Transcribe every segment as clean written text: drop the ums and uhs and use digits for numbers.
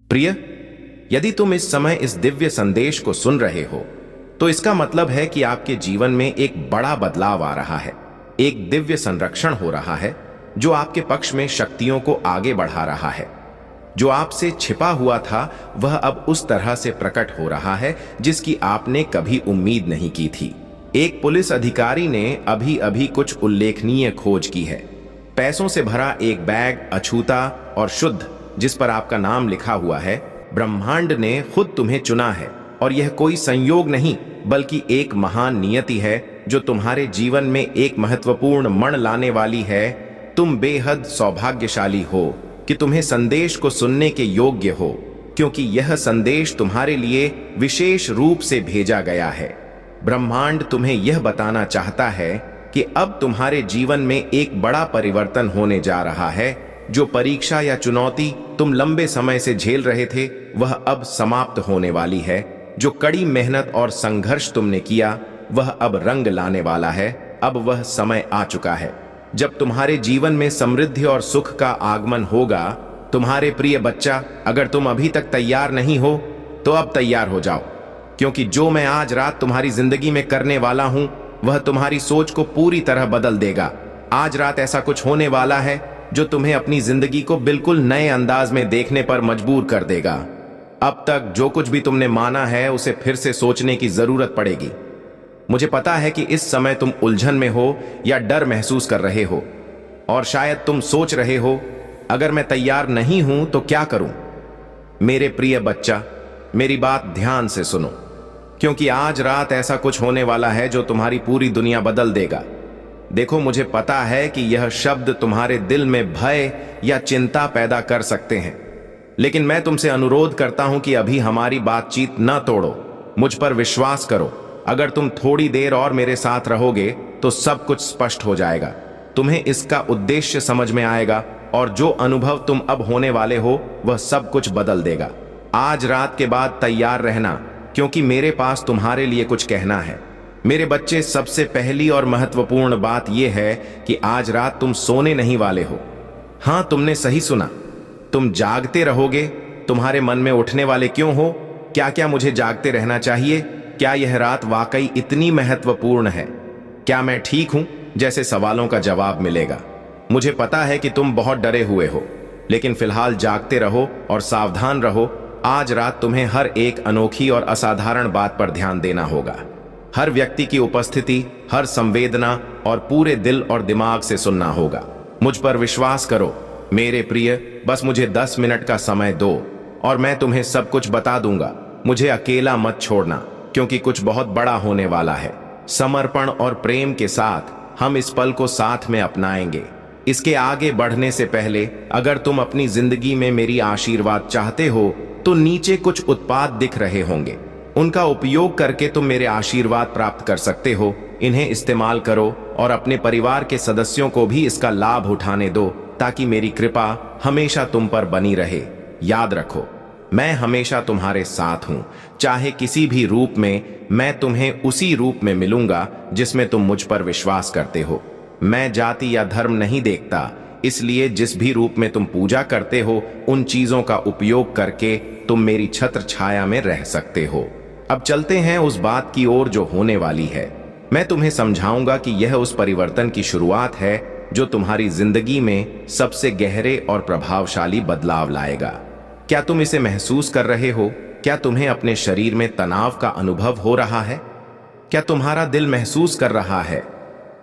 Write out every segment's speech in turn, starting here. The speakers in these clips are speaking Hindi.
प्रिय, यदि तुम इस समय इस दिव्य संदेश को सुन रहे हो तो इसका मतलब है कि आपके जीवन में एक बड़ा बदलाव आ रहा है। एक दिव्य संरक्षण हो रहा है जो आपके पक्ष में शक्तियों को आगे बढ़ा रहा है। जो आपसे छिपा हुआ था वह अब उस तरह से प्रकट हो रहा है जिसकी आपने कभी उम्मीद नहीं की थी। एक पुलिस अधिकारी ने अभी अभी कुछ उल्लेखनीय खोज की है। पैसों से भरा एक बैग, अछूता और शुद्ध, जिस पर आपका नाम लिखा हुआ है। ब्रह्मांड ने खुद तुम्हें चुना है और यह कोई संयोग नहीं बल्कि एक महान नियति है जो तुम्हारे जीवन में एक महत्वपूर्ण मण लाने वाली है। तुम बेहद सौभाग्यशाली हो कि तुम्हें संदेश को सुनने के योग्य हो, क्योंकि यह संदेश तुम्हारे लिए विशेष रूप से भेजा गया है। ब्रह्मांड तुम्हें यह बताना चाहता है कि अब तुम्हारे जीवन में एक बड़ा परिवर्तन होने जा रहा है। जो परीक्षा या चुनौती तुम लंबे समय से झेल रहे थे वह अब समाप्त होने वाली है। जो कड़ी मेहनत और संघर्ष तुमने किया वह अब रंग लाने वाला है। अब वह समय आ चुका है जब तुम्हारे जीवन में समृद्धि और सुख का आगमन होगा। तुम्हारे प्रिय बच्चा, अगर तुम अभी तक तैयार नहीं हो तो अब तैयार हो जाओ, क्योंकि जो मैं आज रात तुम्हारी जिंदगी में करने वाला हूं वह तुम्हारी सोच को पूरी तरह बदल देगा। आज रात ऐसा कुछ होने वाला है जो तुम्हें अपनी जिंदगी को बिल्कुल नए अंदाज में देखने पर मजबूर कर देगा। अब तक जो कुछ भी तुमने माना है उसे फिर से सोचने की जरूरत पड़ेगी। मुझे पता है कि इस समय तुम उलझन में हो या डर महसूस कर रहे हो, और शायद तुम सोच रहे हो, अगर मैं तैयार नहीं हूं तो क्या करूं। मेरे प्रिय बच्चा, मेरी बात ध्यान से सुनो, क्योंकि आज रात ऐसा कुछ होने वाला है जो तुम्हारी पूरी दुनिया बदल देगा। देखो, मुझे पता है कि यह शब्द तुम्हारे दिल में भय या चिंता पैदा कर सकते हैं, लेकिन मैं तुमसे अनुरोध करता हूं कि अभी हमारी बातचीत न तोड़ो। मुझ पर विश्वास करो, अगर तुम थोड़ी देर और मेरे साथ रहोगे तो सब कुछ स्पष्ट हो जाएगा। तुम्हें इसका उद्देश्य समझ में आएगा और जो अनुभव तुम अब होने वाले हो वह सब कुछ बदल देगा। आज रात के बाद तैयार रहना, क्योंकि मेरे पास तुम्हारे लिए कुछ कहना है। मेरे बच्चे, सबसे पहली और महत्वपूर्ण बात यह है कि आज रात तुम सोने नहीं वाले हो। हां, तुमने सही सुना, तुम जागते रहोगे। तुम्हारे मन में उठने वाले क्यों हो? क्या क्या मुझे जागते रहना चाहिए? क्या यह रात वाकई इतनी महत्वपूर्ण है? क्या मैं ठीक हूं? जैसे सवालों का जवाब मिलेगा। मुझे पता है कि तुम बहुत डरे हुए हो, लेकिन फिलहाल जागते रहो और सावधान रहो। आज रात तुम्हें हर एक अनोखी और असाधारण बात पर ध्यान देना होगा। हर व्यक्ति की उपस्थिति, हर संवेदना और पूरे दिल और दिमाग से सुनना होगा। मुझ पर विश्वास करो मेरे प्रिय, बस मुझे 10 मिनट का समय दो और मैं तुम्हें सब कुछ बता दूंगा। मुझे अकेला मत छोड़ना, क्योंकि कुछ बहुत बड़ा होने वाला है। समर्पण और प्रेम के साथ हम इस पल को साथ में अपनाएंगे। इसके आगे बढ़ने से पहले, अगर तुम अपनी जिंदगी में मेरी आशीर्वाद चाहते हो तो नीचे कुछ उत्पाद दिख रहे होंगे। उनका उपयोग करके तुम मेरे आशीर्वाद प्राप्त कर सकते हो। इन्हें इस्तेमाल करो और अपने परिवार के सदस्यों को भी इसका लाभ उठाने दो, ताकि मेरी कृपा हमेशा तुम पर बनी रहे। याद रखो, मैं हमेशा तुम्हारे साथ हूं। चाहे किसी भी रूप में, मैं तुम्हें उसी रूप में मिलूंगा जिसमें तुम मुझ पर विश्वास करते हो। मैं जाति या धर्म नहीं देखता, इसलिए जिस भी रूप में तुम पूजा करते हो उन चीजों का उपयोग करके तुम मेरी छत्र छाया में रह सकते हो। अब चलते हैं उस बात की ओर जो होने वाली है। मैं तुम्हें समझाऊंगा कि यह उस परिवर्तन की शुरुआत है जो तुम्हारी जिंदगी में सबसे गहरे और प्रभावशाली बदलाव लाएगा। क्या तुम इसे महसूस कर रहे हो? क्या तुम्हें अपने शरीर में तनाव का अनुभव हो रहा है? क्या तुम्हारा दिल महसूस कर रहा है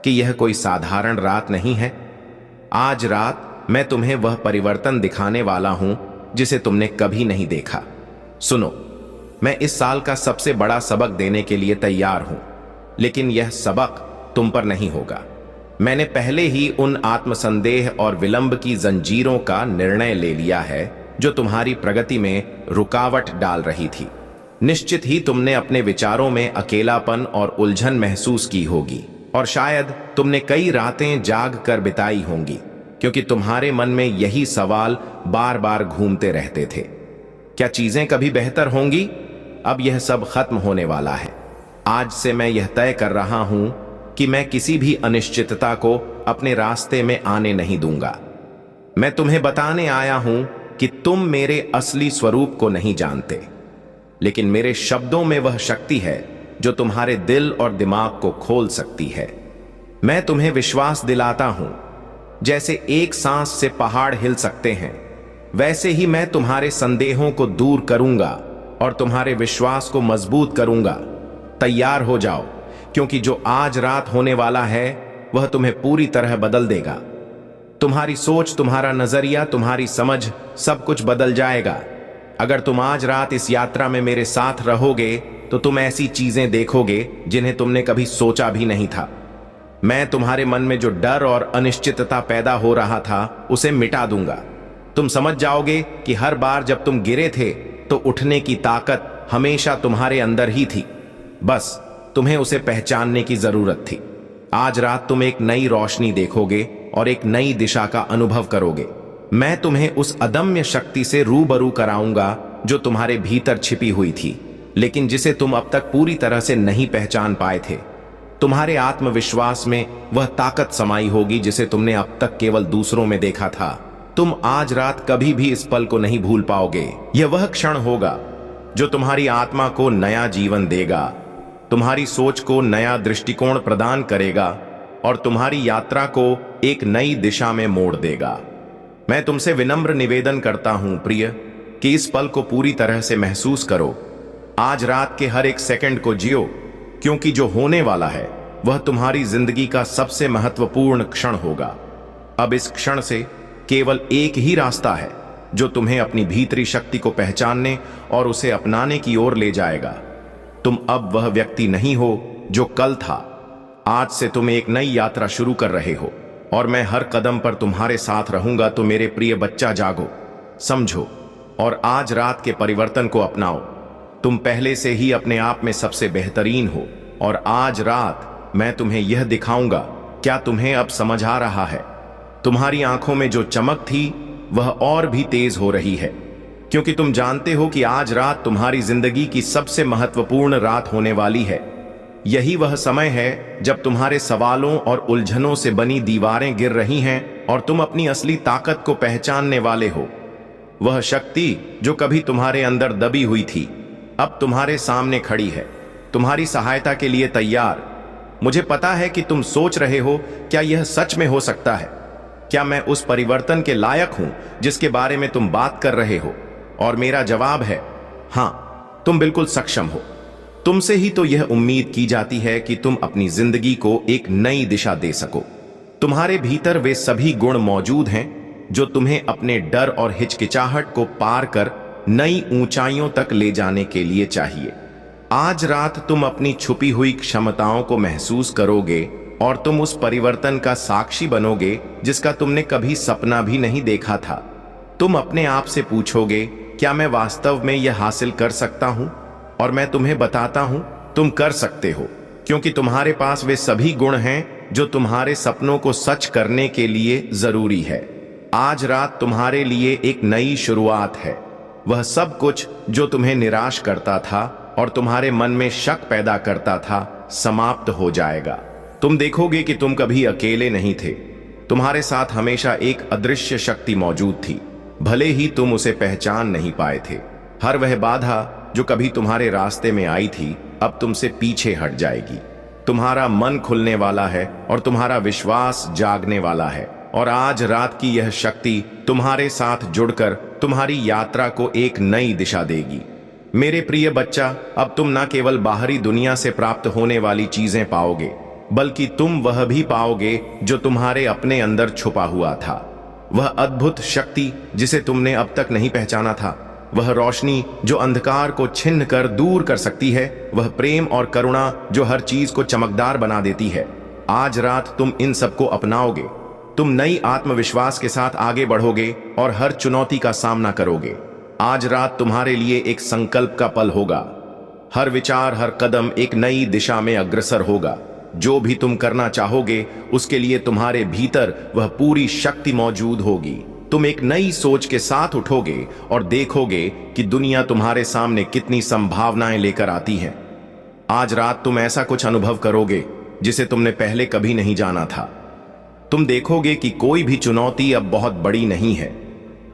कि यह कोई साधारण रात नहीं है? आज रात मैं तुम्हें वह परिवर्तन दिखाने वाला हूं जिसे तुमने कभी नहीं देखा। सुनो, मैं इस साल का सबसे बड़ा सबक देने के लिए तैयार हूं, लेकिन यह सबक तुम पर नहीं होगा। मैंने पहले ही उन आत्मसंदेह और विलंब की जंजीरों का निर्णय ले लिया है जो तुम्हारी प्रगति में रुकावट डाल रही थी। निश्चित ही तुमने अपने विचारों में अकेलापन और उलझन महसूस की होगी, और शायद तुमने कई रातें जाग कर बिताई होंगी, क्योंकि तुम्हारे मन में यही सवाल बार बार घूमते रहते थे। क्या चीजें कभी बेहतर होंगी? अब यह सब खत्म होने वाला है। आज से मैं यह तय कर रहा हूं कि मैं किसी भी अनिश्चितता को अपने रास्ते में आने नहीं दूंगा। मैं तुम्हें बताने आया हूं कि तुम मेरे असली स्वरूप को नहीं जानते, लेकिन मेरे शब्दों में वह शक्ति है जो तुम्हारे दिल और दिमाग को खोल सकती है। मैं तुम्हें विश्वास दिलाता हूं, जैसे एक सांस से पहाड़ हिल सकते हैं, वैसे ही मैं तुम्हारे संदेहों को दूर करूंगा और तुम्हारे विश्वास को मजबूत करूंगा। तैयार हो जाओ, क्योंकि जो आज रात होने वाला है वह तुम्हें पूरी तरह बदल देगा। तुम्हारी सोच, तुम्हारा नजरिया, तुम्हारी समझ, सब कुछ बदल जाएगा। अगर तुम आज रात इस यात्रा में मेरे साथ रहोगे तो तुम ऐसी चीजें देखोगे जिन्हें तुमने कभी सोचा भी नहीं था। मैं तुम्हारे मन में जो डर और अनिश्चितता पैदा हो रहा था उसे मिटा दूंगा। तुम समझ जाओगे कि हर बार जब तुम गिरे थे तो उठने की ताकत हमेशा तुम्हारे अंदर ही थी, बस तुम्हें उसे पहचानने की जरूरत थी। आज रात तुम एक नई रोशनी देखोगे और एक नई दिशा का अनुभव करोगे। मैं तुम्हें उस अदम्य शक्ति से रूबरू कराऊंगा जो तुम्हारे भीतर छिपी हुई थी, लेकिन जिसे तुम अब तक पूरी तरह से नहीं पहचान पाए थे। तुम्हारे आत्मविश्वास में वह ताकत समाई होगी जिसे तुमने अब तक केवल दूसरों में देखा था। तुम आज रात कभी भी इस पल को नहीं भूल पाओगे। यह वह क्षण होगा जो तुम्हारी आत्मा को नया जीवन देगा, तुम्हारी सोच को नया दृष्टिकोण प्रदान करेगा और तुम्हारी यात्रा को एक नई दिशा में मोड़ देगा। मैं तुमसे विनम्र निवेदन करता हूं प्रिय, कि इस पल को पूरी तरह से महसूस करो। आज रात के हर एक सेकंड को जियो, क्योंकि जो होने वाला है वह तुम्हारी जिंदगी का सबसे महत्वपूर्ण क्षण होगा। अब इस क्षण से केवल एक ही रास्ता है जो तुम्हें अपनी भीतरी शक्ति को पहचानने और उसे अपनाने की ओर ले जाएगा। तुम अब वह व्यक्ति नहीं हो जो कल था। आज से तुम एक नई यात्रा शुरू कर रहे हो और मैं हर कदम पर तुम्हारे साथ रहूंगा। तो मेरे प्रिय बच्चा, जागो, समझो और आज रात के परिवर्तन को अपनाओ। तुम पहले से ही अपने आप में सबसे बेहतरीन हो और आज रात मैं तुम्हें यह दिखाऊंगा। क्या तुम्हें अब समझ आ रहा है? तुम्हारी आंखों में जो चमक थी वह और भी तेज हो रही है, क्योंकि तुम जानते हो कि आज रात तुम्हारी जिंदगी की सबसे महत्वपूर्ण रात होने वाली है। यही वह समय है जब तुम्हारे सवालों और उलझनों से बनी दीवारें गिर रही हैं और तुम अपनी असली ताकत को पहचानने वाले हो। वह शक्ति जो कभी तुम्हारे अंदर दबी हुई थी अब तुम्हारे सामने खड़ी है, तुम्हारी सहायता के लिए तैयार। मुझे पता है कि तुम सोच रहे हो, क्या यह सच में हो सकता है? क्या मैं उस परिवर्तन के लायक हूं जिसके बारे में तुम बात कर रहे हो? और मेरा जवाब है हां, तुम बिल्कुल सक्षम हो। तुमसे ही तो यह उम्मीद की जाती है कि तुम अपनी जिंदगी को एक नई दिशा दे सको। तुम्हारे भीतर वे सभी गुण मौजूद हैं जो तुम्हें अपने डर और हिचकिचाहट को पार कर नई ऊंचाइयों तक ले जाने के लिए चाहिए। आज रात तुम अपनी छुपी हुई क्षमताओं को महसूस करोगे और तुम उस परिवर्तन का साक्षी बनोगे जिसका तुमने कभी सपना भी नहीं देखा था। तुम अपने आप से पूछोगे, क्या मैं वास्तव में यह हासिल कर सकता हूं? और मैं तुम्हें बताता हूं, तुम कर सकते हो, क्योंकि तुम्हारे पास वे सभी गुण हैं जो तुम्हारे सपनों को सच करने के लिए जरूरी है। आज रात तुम्हारे लिए एक नई शुरुआत है। वह सब कुछ जो तुम्हें निराश करता था और तुम्हारे मन में शक पैदा करता था, समाप्त हो जाएगा। तुम देखोगे कि तुम कभी अकेले नहीं थे। तुम्हारे साथ हमेशा एक अदृश्य शक्ति मौजूद थी, भले ही तुम उसे पहचान नहीं पाए थे। हर वह बाधा जो कभी तुम्हारे रास्ते में आई थी अब तुमसे पीछे हट जाएगी। तुम्हारा मन खुलने वाला है और तुम्हारा विश्वास जागने वाला है, और आज रात की यह शक्ति तुम्हारे साथ जुड़कर तुम्हारी यात्रा को एक नई दिशा देगी। मेरे प्रिय बच्चा, अब तुम न केवल बाहरी दुनिया से प्राप्त होने वाली चीजें पाओगे, बल्कि तुम वह भी पाओगे जो तुम्हारे अपने अंदर छुपा हुआ था। वह अद्भुत शक्ति जिसे तुमने अब तक नहीं पहचाना था, वह रोशनी जो अंधकार को छिन्न कर दूर कर सकती है, वह प्रेम और करुणा जो हर चीज को चमकदार बना देती है। आज रात तुम इन सबको अपनाओगे। तुम नई आत्मविश्वास के साथ आगे बढ़ोगे और हर चुनौती का सामना करोगे। आज रात तुम्हारे लिए एक संकल्प का पल होगा। हर विचार, हर कदम एक नई दिशा में अग्रसर होगा। जो भी तुम करना चाहोगे उसके लिए तुम्हारे भीतर वह पूरी शक्ति मौजूद होगी। तुम एक नई सोच के साथ उठोगे और देखोगे कि दुनिया तुम्हारे सामने कितनी संभावनाएं लेकर आती है। आज रात तुम ऐसा कुछ अनुभव करोगे जिसे तुमने पहले कभी नहीं जाना था। तुम देखोगे कि कोई भी चुनौती अब बहुत बड़ी नहीं है।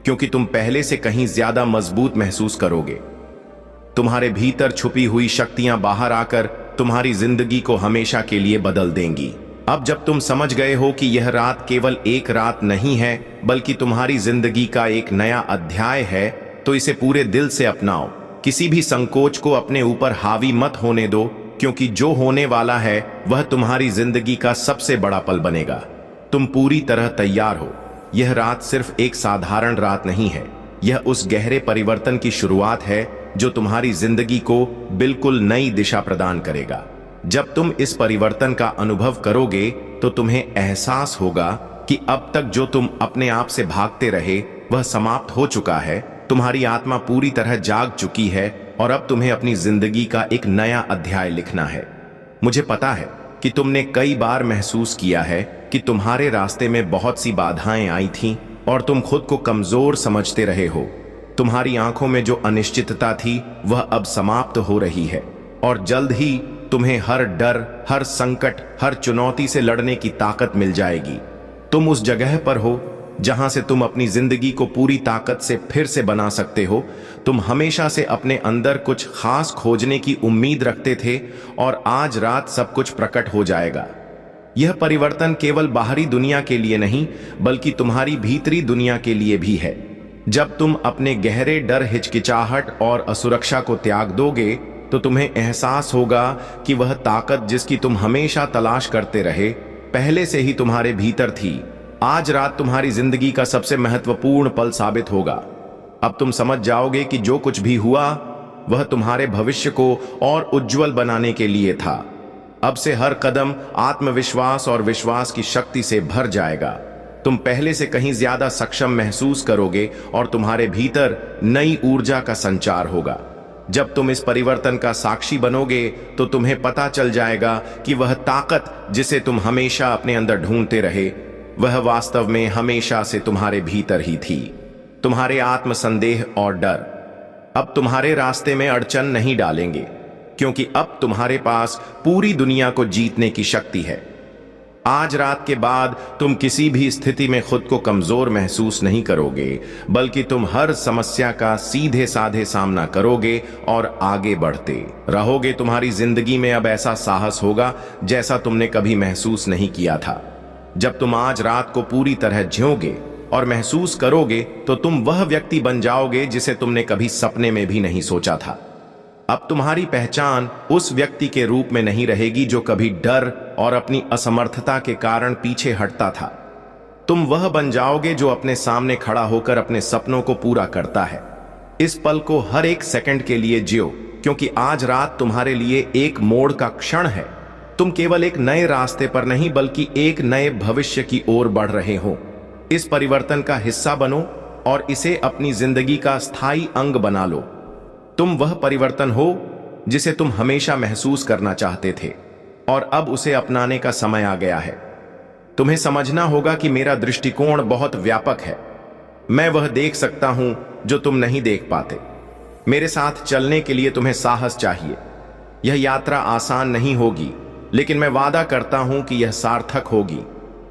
क्योंकि तुम पहले से कहीं ज्यादा मजबूत महसूस करोगे। तुम्हारे भीतर छुपी हुई शक्तियां बाहर आकर तुम्हारी जिंदगी को हमेशा के लिए बदल देंगी। अब जब तुम समझ गए हो कि यह रात केवल एक रात नहीं है बल्कि तुम्हारी जिंदगी का एक नया अध्याय है, तो इसे पूरे दिल से अपनाओ। किसी भी संकोच को अपने ऊपर हावी मत होने दो, क्योंकि जो होने वाला है वह तुम्हारी जिंदगी का सबसे बड़ा पल बनेगा। तुम पूरी तरह तैयार हो। यह रात सिर्फ एक साधारण रात नहीं है, यह उस गहरे परिवर्तन की शुरुआत है जो तुम्हारी जिंदगी को बिल्कुल नई दिशा प्रदान करेगा। जब तुम इस परिवर्तन का अनुभव करोगे तो तुम्हें एहसास होगा कि अब तक जो तुम अपने आप से भागते रहे वह समाप्त हो चुका है। तुम्हारी आत्मा पूरी तरह जाग चुकी है और अब तुम्हें अपनी जिंदगी का एक नया अध्याय लिखना है। मुझे पता है कि तुमने कई बार महसूस किया है कि तुम्हारे रास्ते में बहुत सी बाधाएं आई थीं और तुम खुद को कमजोर समझते रहे हो। तुम्हारी आंखों में जो अनिश्चितता थी वह अब समाप्त हो रही है और जल्द ही तुम्हें हर डर, हर संकट, हर चुनौती से लड़ने की ताकत मिल जाएगी। तुम उस जगह पर हो जहां से तुम अपनी जिंदगी को पूरी ताकत से फिर से बना सकते हो। तुम हमेशा से अपने अंदर कुछ खास खोजने की उम्मीद रखते थे और आज रात सब कुछ प्रकट हो जाएगा। यह परिवर्तन केवल बाहरी दुनिया के लिए नहीं बल्कि तुम्हारी भीतरी दुनिया के लिए भी है। जब तुम अपने गहरे डर, हिचकिचाहट और असुरक्षा को त्याग दोगे तो तुम्हें एहसास होगा कि वह ताकत जिसकी तुम हमेशा तलाश करते रहे पहले से ही तुम्हारे भीतर थी। आज रात तुम्हारी जिंदगी का सबसे महत्वपूर्ण पल साबित होगा। अब तुम समझ जाओगे कि जो कुछ भी हुआ वह तुम्हारे भविष्य को और उज्जवल बनाने के लिए था। अब से हर कदम आत्मविश्वास और विश्वास की शक्ति से भर जाएगा। तुम पहले से कहीं ज्यादा सक्षम महसूस करोगे और तुम्हारे भीतर नई ऊर्जा का संचार होगा। जब तुम इस परिवर्तन का साक्षी बनोगे तो तुम्हें पता चल जाएगा कि वह ताकत जिसे तुम हमेशा अपने अंदर ढूंढते रहे वह वास्तव में हमेशा से तुम्हारे भीतर ही थी। तुम्हारे आत्मसंदेह और डर अब तुम्हारे रास्ते में अड़चन नहीं डालेंगे, क्योंकि अब तुम्हारे पास पूरी दुनिया को जीतने की शक्ति है। आज रात के बाद तुम किसी भी स्थिति में खुद को कमजोर महसूस नहीं करोगे, बल्कि तुम हर समस्या का सीधे साधे सामना करोगे और आगे बढ़ते रहोगे। तुम्हारी जिंदगी में अब ऐसा साहस होगा जैसा तुमने कभी महसूस नहीं किया था। जब तुम आज रात को पूरी तरह जियोगे और महसूस करोगे तो तुम वह व्यक्ति बन जाओगे जिसे तुमने कभी सपने में भी नहीं सोचा था। अब तुम्हारी पहचान उस व्यक्ति के रूप में नहीं रहेगी जो कभी डर और अपनी असमर्थता के कारण पीछे हटता था। तुम वह बन जाओगे जो अपने सामने खड़ा होकर अपने सपनों को पूरा करता है। इस पल को हर एक सेकंड के लिए जियो, क्योंकि आज रात तुम्हारे लिए एक मोड़ का क्षण है। तुम केवल एक नए रास्ते पर नहीं बल्कि एक नए भविष्य की ओर बढ़ रहे हो। इस परिवर्तन का हिस्सा बनो और इसे अपनी जिंदगी का स्थायी अंग बना लो। तुम वह परिवर्तन हो जिसे तुम हमेशा महसूस करना चाहते थे और अब उसे अपनाने का समय आ गया है। तुम्हें समझना होगा कि मेरा दृष्टिकोण बहुत व्यापक है। मैं वह देख सकता हूं जो तुम नहीं देख पाते। मेरे साथ चलने के लिए तुम्हें साहस चाहिए। यह यात्रा आसान नहीं होगी, लेकिन मैं वादा करता हूं कि यह सार्थक होगी।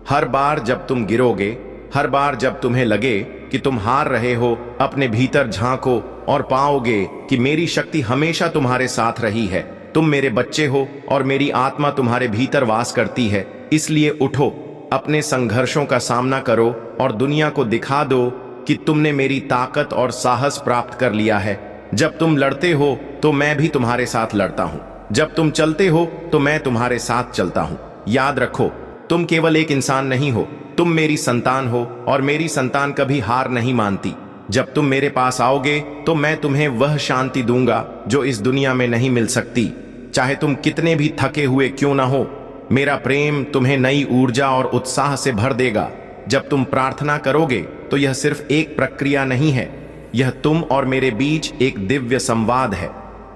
हर बार जब तुम गिरोगे, हर बार जब तुम्हें लगे कि तुम हार रहे हो, अपने भीतर झांको और पाओगे कि मेरी शक्ति हमेशा तुम्हारे साथ रही है। तुम मेरे बच्चे हो और मेरी आत्मा तुम्हारे भीतर वास करती है। इसलिए उठो, अपने संघर्षों का सामना करो और दुनिया को दिखा दो कि तुमने मेरी ताकत और साहस प्राप्त कर लिया है। जब तुम लड़ते हो तो मैं भी तुम्हारे साथ लड़ता हूं। जब तुम चलते हो तो मैं तुम्हारे साथ चलता हूं। याद रखो, तुम केवल एक इंसान नहीं हो, तुम मेरी संतान हो और मेरी संतान कभी हार नहीं मानती। जब तुम मेरे पास आओगे तो मैं तुम्हें वह शांति दूंगा जो इस दुनिया में नहीं मिल सकती। चाहे तुम कितने भी थके हुए क्यों ना हो, मेरा प्रेम तुम्हें नई ऊर्जा और उत्साह से भर देगा। जब तुम प्रार्थना करोगे तो यह सिर्फ एक प्रक्रिया नहीं है, यह तुम और मेरे बीच एक दिव्य संवाद है।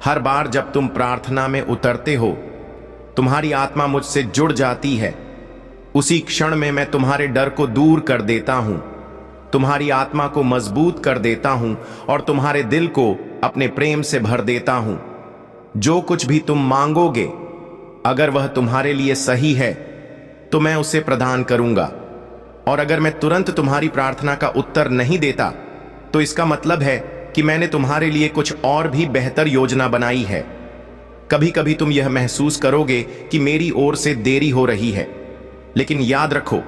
हर बार जब तुम प्रार्थना में उतरते हो, तुम्हारी आत्मा मुझसे जुड़ जाती है। उसी क्षण में मैं तुम्हारे डर को दूर कर देता हूं, तुम्हारी आत्मा को मजबूत कर देता हूं और तुम्हारे दिल को अपने प्रेम से भर देता हूं। जो कुछ भी तुम मांगोगे, अगर वह तुम्हारे लिए सही है तो मैं उसे प्रदान करूंगा, और अगर मैं तुरंत तुम्हारी प्रार्थना का उत्तर नहीं देता तो इसका मतलब है कि मैंने तुम्हारे लिए कुछ और भी बेहतर योजना बनाई है। कभी कभी तुम यह महसूस करोगे कि मेरी ओर से देरी हो रही है, लेकिन याद रखो,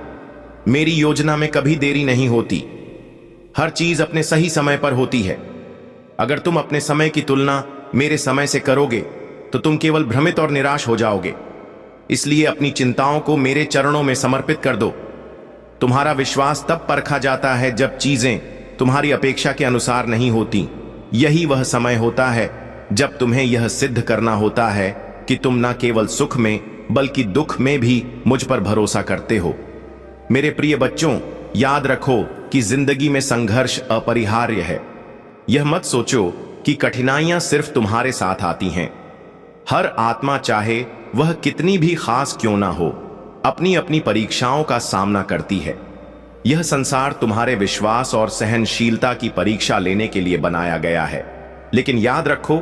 मेरी योजना में कभी देरी नहीं होती। हर चीज अपने सही समय पर होती है। अगर तुम अपने समय की तुलना मेरे समय से करोगे तो तुम केवल भ्रमित और निराश हो जाओगे। इसलिए अपनी चिंताओं को मेरे चरणों में समर्पित कर दो। तुम्हारा विश्वास तब परखा जाता है जब चीजें तुम्हारी अपेक्षा के अनुसार नहीं होती। यही वह समय होता है जब तुम्हें यह सिद्ध करना होता है कि तुम न केवल सुख में बल्कि दुख में भी मुझ पर भरोसा करते हो। मेरे प्रिय बच्चों, याद रखो कि जिंदगी में संघर्ष अपरिहार्य है। यह मत सोचो कि कठिनाइयां सिर्फ तुम्हारे साथ आती हैं। हर आत्मा, चाहे वह कितनी भी खास क्यों ना हो, अपनी अपनी परीक्षाओं का सामना करती है। यह संसार तुम्हारे विश्वास और सहनशीलता की परीक्षा लेने के लिए बनाया गया है। लेकिन याद रखो,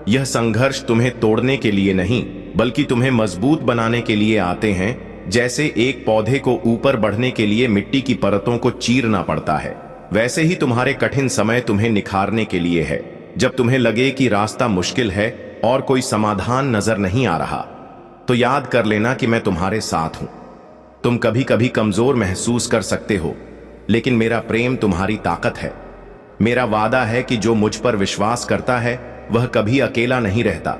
यह संघर्ष तुम्हें तोड़ने के लिए नहीं बल्कि तुम्हें मजबूत बनाने के लिए आते हैं। जैसे एक पौधे को ऊपर बढ़ने के लिए मिट्टी की परतों को चीरना पड़ता है, वैसे ही तुम्हारे कठिन समय तुम्हें निखारने के लिए है। जब तुम्हें लगे कि रास्ता मुश्किल है और कोई समाधान नजर नहीं आ रहा, तो याद कर लेना कि मैं तुम्हारे साथ हूं। तुम कभी कभी कमजोर महसूस कर सकते हो, लेकिन मेरा प्रेम तुम्हारी ताकत है। मेरा वादा है कि जो मुझ पर विश्वास करता है वह कभी अकेला नहीं रहता।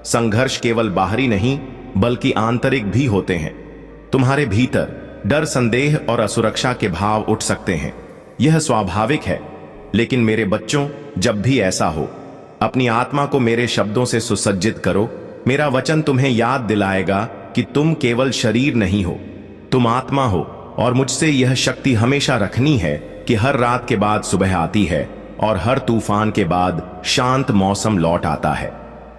संघर्ष केवल बाहरी नहीं बल्कि आंतरिक भी होते हैं। तुम्हारे भीतर डर, संदेह और असुरक्षा के भाव उठ सकते हैं। यह स्वाभाविक है, लेकिन मेरे बच्चों, जब भी ऐसा हो, अपनी आत्मा को मेरे शब्दों से सुसज्जित करो। मेरा वचन तुम्हें याद दिलाएगा कि तुम केवल शरीर नहीं हो, तुम आत्मा हो। और मुझसे यह शक्ति हमेशा रखनी है कि हर रात के बाद सुबह आती है और हर तूफान के बाद शांत मौसम लौट आता है।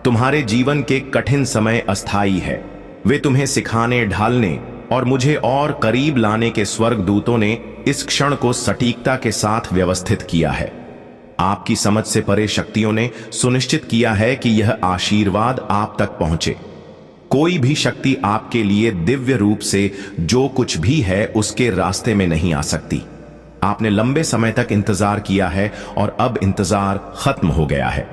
तुम्हारे जीवन के कठिन समय अस्थायी है। वे तुम्हें सिखाने, ढालने और मुझे और करीब लाने के स्वर्गदूतों ने इस क्षण को सटीकता के साथ व्यवस्थित किया है। आपकी समझ से परे शक्तियों ने सुनिश्चित किया है कि यह आशीर्वाद आप तक पहुंचे। कोई भी शक्ति आपके लिए दिव्य रूप से जो कुछ भी है उसके रास्ते में नहीं आ सकती। आपने लंबे समय तक इंतजार किया है और अब इंतजार खत्म हो गया है।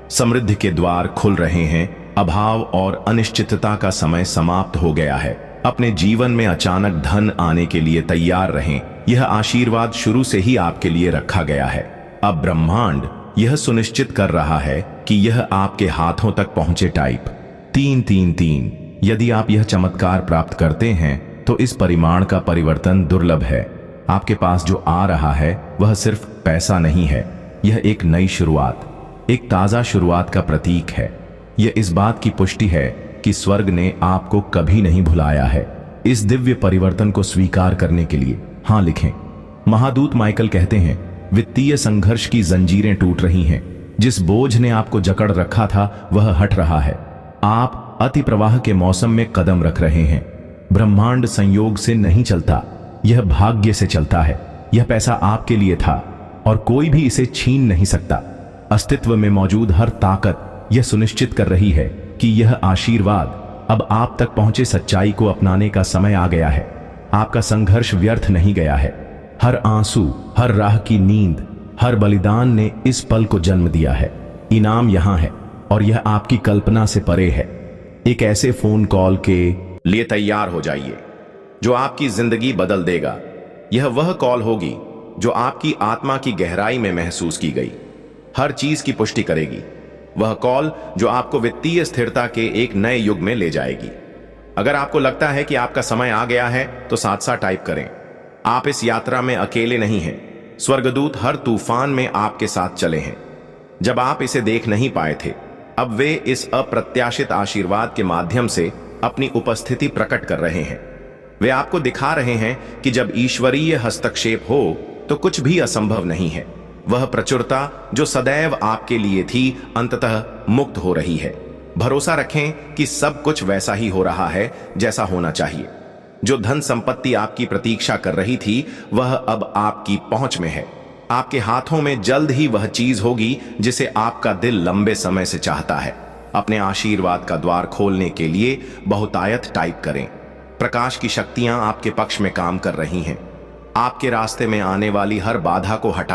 समृद्धि के द्वार खुल रहे हैं। अभाव और अनिश्चितता का समय समाप्त हो गया है। अपने जीवन में अचानक धन आने के लिए तैयार रहें। यह आशीर्वाद शुरू से ही आपके लिए रखा गया है। अब ब्रह्मांड यह सुनिश्चित कर रहा है कि यह आपके हाथों तक पहुंचे। टाइप 333। यदि आप यह चमत्कार प्राप्त करते हैं तो इस परिमाण का परिवर्तन दुर्लभ है। आपके पास जो आ रहा है वह सिर्फ पैसा नहीं है, यह एक नई शुरुआत, एक ताजा शुरुआत का प्रतीक है। यह इस बात की पुष्टि है कि स्वर्ग ने आपको कभी नहीं भुलाया है। इस दिव्य परिवर्तन को स्वीकार करने के लिए हाँ लिखें। महादूत माइकल कहते हैं, वित्तीय संघर्ष की जंजीरें टूट रही हैं। जिस बोझ ने आपको जकड़ रखा था वह हट रहा है। आप अति प्रवाह के मौसम में कदम रख रहे हैं। ब्रह्मांड संयोग से नहीं चलता, यह भाग्य से चलता है। यह पैसा आपके लिए था और कोई भी इसे छीन नहीं सकता। अस्तित्व में मौजूद हर ताकत यह सुनिश्चित कर रही है कि यह आशीर्वाद अब आप तक पहुंचे। सच्चाई को अपनाने का समय आ गया है। आपका संघर्ष व्यर्थ नहीं गया है। हर आंसू, हर राह की नींद, हर बलिदान ने इस पल को जन्म दिया है। इनाम यहां है और यह आपकी कल्पना से परे है। एक ऐसे फोन कॉल के लिए तैयार हो जाइए जो आपकी जिंदगी बदल देगा। यह वह कॉल होगी जो आपकी आत्मा की गहराई में महसूस की गई हर चीज की पुष्टि करेगी। वह कॉल जो आपको वित्तीय स्थिरता के एक नए युग में ले जाएगी। अगर आपको लगता है कि आपका समय आ गया है तो साथ साथ टाइप करें, आप इस यात्रा में अकेले नहीं हैं। स्वर्गदूत हर तूफान में आपके साथ चले हैं। जब आप इसे देख नहीं पाए थे, अब वे इस अप्रत्याशित आशीर्वाद के माध्यम से अपनी उपस्थिति प्रकट कर रहे हैं। वे आपको दिखा रहे हैं कि जब ईश्वरीय हस्तक्षेप हो तो कुछ भी असंभव नहीं है। वह प्रचुरता जो सदैव आपके लिए थी अंततः मुक्त हो रही है। भरोसा रखें कि सब कुछ वैसा ही हो रहा है जैसा होना चाहिए। जो धन संपत्ति आपकी प्रतीक्षा कर रही थी वह अब आपकी पहुंच में है। आपके हाथों में जल्द ही वह चीज होगी जिसे आपका दिल लंबे समय से चाहता है। अपने आशीर्वाद का द्वार खोलने के लिए बहुतायत टाइप करें। प्रकाश की शक्तियां आपके पक्ष में काम कर रही हैं। आपके रास्ते में आने वाली हर बाधा को हटा